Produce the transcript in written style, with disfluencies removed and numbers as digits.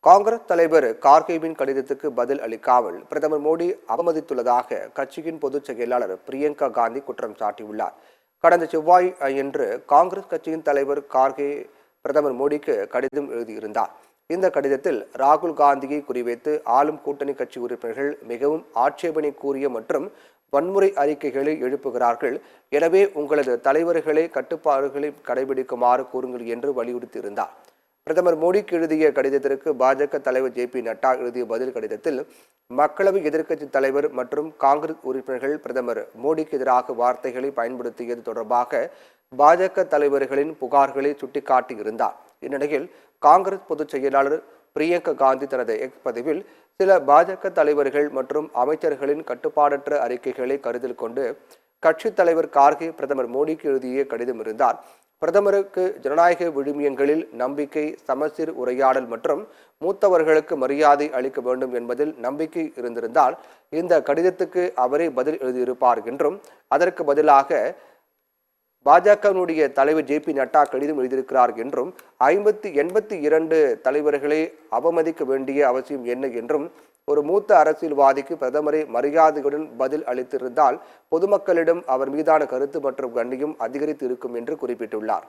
காங்கிரஸ் தலைவர் கார்கேவின் கடிதத்துக்கு பதில் அளிக்காமல் பிரதமர் மோடி அவமதித்துள்ளதாக கட்சியின் பொதுச் செயலாளர் பிரியங்கா காந்தி குற்றம் சாட்டியுள்ளார். கடந்த செவ்வாய் அன்று காங்கிரஸ் கட்சியின் தலைவர் கார்கே பிரதமர் மோடிக்கு கடிதம் எழுதியிருந்தார். இந்த கடிதத்தில் ராகுல் காந்தியை குறிவைத்து ஆளும் கூட்டணி கட்சி உறுப்பினர்கள் மிகவும் ஆட்சேபனைக்குரிய மற்றும் வன்முறை அறிக்கைகளை எழுப்புகிறார்கள். எனவே உங்களது தலைவர்களை கட்டுப்பாடுகளை கடைபிடிக்குமாறு கூறுங்கள் என்று வலியுறுத்தியிருந்தார். பிரதமர் மோடிக்கு எழுதிய கடிதத்திற்கு பாஜக தலைவர் ஜே.பி. நட்டா எழுதிய பதில் கடிதத்தில் மக்களவை எதிர்க்கட்சி தலைவர் மற்றும் காங்கிரஸ் உறுப்பினர்கள் பிரதமர் மோடிக்கு எதிராக வார்த்தைகளை பயன்படுத்தியது தொடர்பாக பாஜக தலைவர்களின் புகார்களை சுட்டிக்காட்டியிருந்தார். இந்நிலையில் காங்கிரஸ் பொதுச் செயலாளர் பிரியங்கா காந்தி தனது எக்ஸ் பதிவில் சில பாஜக தலைவர்கள் மற்றும் அமைச்சர்களின் கட்டுப்பாடற்ற அறிக்கைகளை கருத்தில் கொண்டு கட்சித் தலைவர் கார்கே பிரதமர் மோடிக்கு எழுதிய கடிதம் இருந்தார். பிரதமருக்கு ஜனநாயக விழுமியங்களில் நம்பிக்கை, சமச்சீர் உரையாடல் மற்றும் மூத்தவர்களுக்கு மரியாதை அளிக்க வேண்டும் என்பதில் நம்பிக்கை இருந்திருந்தால் இந்த கடிதத்துக்கு அவரே பதில் எழுதியிருப்பார் என்றும், அதற்கு பதிலாக பாஜகவினுடைய தலைவர் ஜே.பி. நட்டா கடிதம் எழுதியிருக்கிறார் என்றும், 82 தலைவர்களை அவமதிக்க வேண்டிய அவசியம் என்ன என்றும், ஒரு மூத்த அரசியல்வாதிக்கு பிரதமரை மரியாதையுடன் பதில் அளித்திருந்தால் பொதுமக்களிடம் அவர் மீதான கருத்து மற்றும் கண்ணியம் அதிகரித்து இருக்கும் என்று குறிப்பிட்டுள்ளார்.